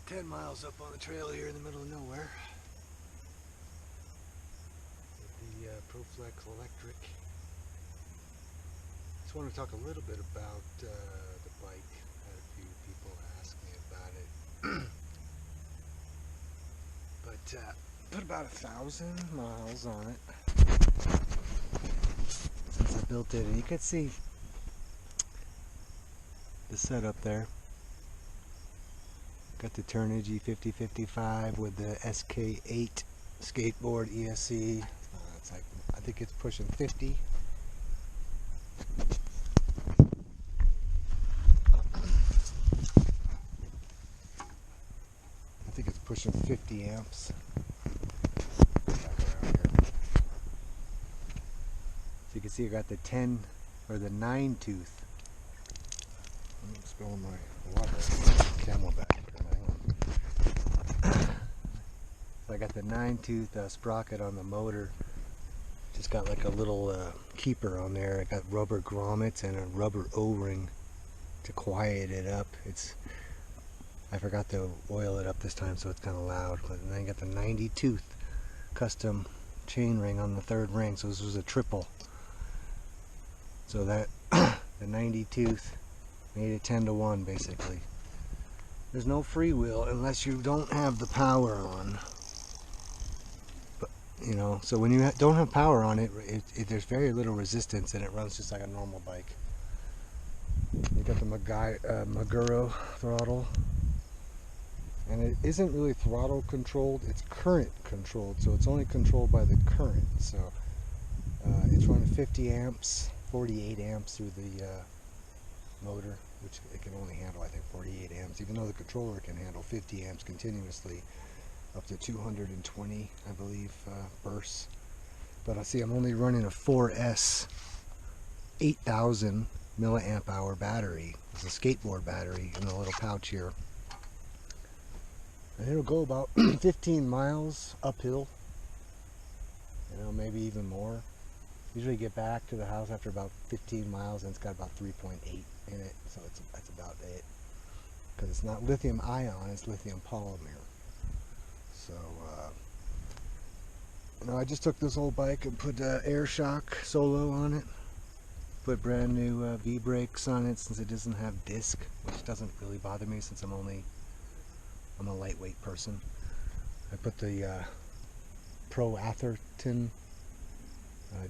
10 miles up on the trail here in the middle of nowhere with the ProFlex electric. Just want to talk a little bit about the bike. Had a few people ask me about it. But put about 1,000 miles on it since I built it, and you can see the setup there. Got the Turnigy 5055 with the SK8 skateboard ESC. It's like, I think it's pushing 50. I think it's pushing 50 amps. So you can see I got the 10 or the 9 tooth. I'm spilling my water. Camelback. So I got the 9 tooth sprocket on the motor. Just got like a little keeper on there. I got rubber grommets and a rubber O-ring to quiet it up. I forgot to oil it up this time, so it's kind of loud. But then I got the 90 tooth custom chain ring on the 3rd ring, so this was a triple. So that the 90 tooth made it 10-to-1 basically. There's no freewheel unless you don't have the power on. But you know, so when you don't have power on it, there's very little resistance and it runs just like a normal bike. You got the Maguro throttle, and it isn't really throttle controlled, it's current controlled, so it's only controlled by the current. So it's running 50 amps, 48 amps through the motor, which it can only handle, I think, 48 amps, even though the controller can handle 50 amps continuously, up to 220, I believe, bursts. But I see I'm only running a 4S 8,000 milliamp hour battery. It's a skateboard battery in a little pouch here. And it'll go about 15 miles uphill, you know, maybe even more. Usually get back to the house after about 15 miles, and it's got about 3.8 in it, so that's about it. Because it's not lithium ion, it's lithium polymer. So, you know, I just took this old bike and put air shock solo on it. Put brand new V-brakes on it since it doesn't have disc, which doesn't really bother me since I'm a lightweight person. I put the Pro Atherton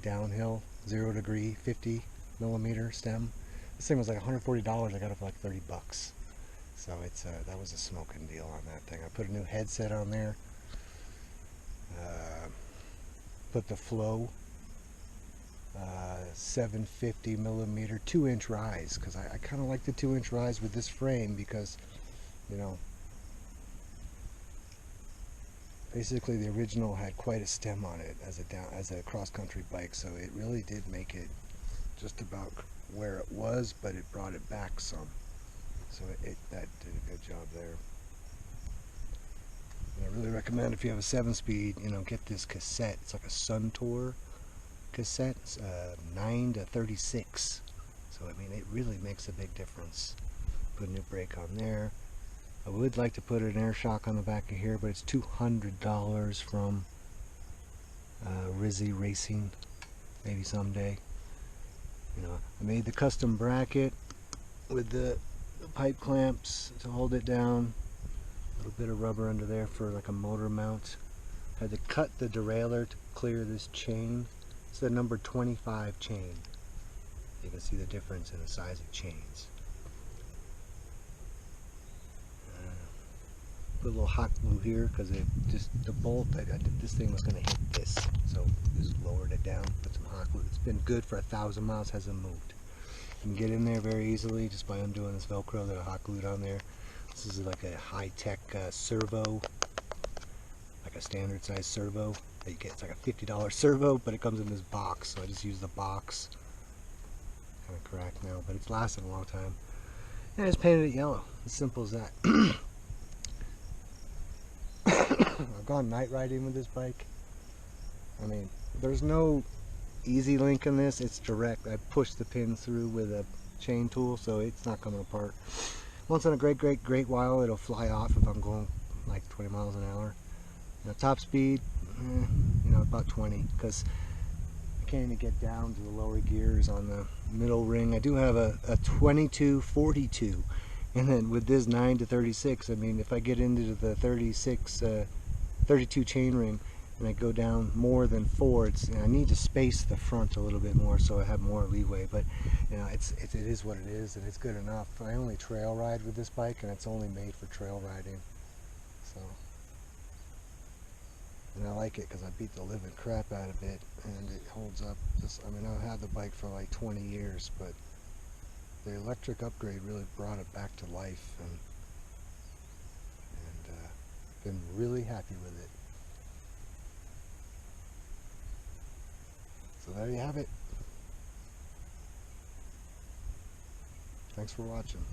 downhill 0 degree 50 millimeter stem. This thing was like $140. I got it for like 30 bucks. So it's that was a smoking deal on that thing. I put a new headset on there. Put the Flow 750 millimeter 2-inch rise, because I kind of like the 2-inch rise with this frame, because, you know, basically the original had quite a stem on it as a cross-country bike, so it really did make it just about where it was, but it brought it back some. So that did a good job there. And I really recommend, if you have a 7-speed, you know, get this cassette. It's like a Suntour cassette, 9 to 36. So I mean, it really makes a big difference. Put a new brake on there. I would like to put an air shock on the back of here, but it's $200 from Rizzy Racing. Maybe someday. You know, I made the custom bracket with the pipe clamps to hold it down. A little bit of rubber under there for like a motor mount. Had to cut the derailleur to clear this chain. It's the number 25 chain. You can see the difference in the size of chains. Put a little hot glue here because the bolt, this thing was going to hit this, so just lowered it down, put some hot glue. It's been good for 1,000 miles, hasn't moved. You can get in there very easily just by undoing this Velcro that I hot glued on there. This is like a high-tech servo, like a standard size servo that you get. It's like a $50 servo, but it comes in this box, so I just use the box. Kind of cracked now, but it's lasted a long time. And I just painted it yellow, as simple as that. I've gone night riding with this bike. I mean, there's no easy link in this, it's direct. I pushed the pins through with a chain tool, so it's not coming apart. Once in a great while, it'll fly off if I'm going like 20 miles an hour. You know, top speed, you know, about 20, because I can't even get down to the lower gears on the middle ring. I do have a 22-42, and then with this 9 to 36, I mean, if I get into the 32 chain ring and I go down more than 4, I need to space the front a little bit more so I have more leeway. But you know, it is what it is, and it's good enough. I only trail ride with this bike, and it's only made for trail riding. So, and I like it because I beat the living crap out of it, and it holds up. I mean, I've had the bike for like 20 years, but the electric upgrade really brought it back to life, and been really happy with it. So there you have it. Thanks for watching.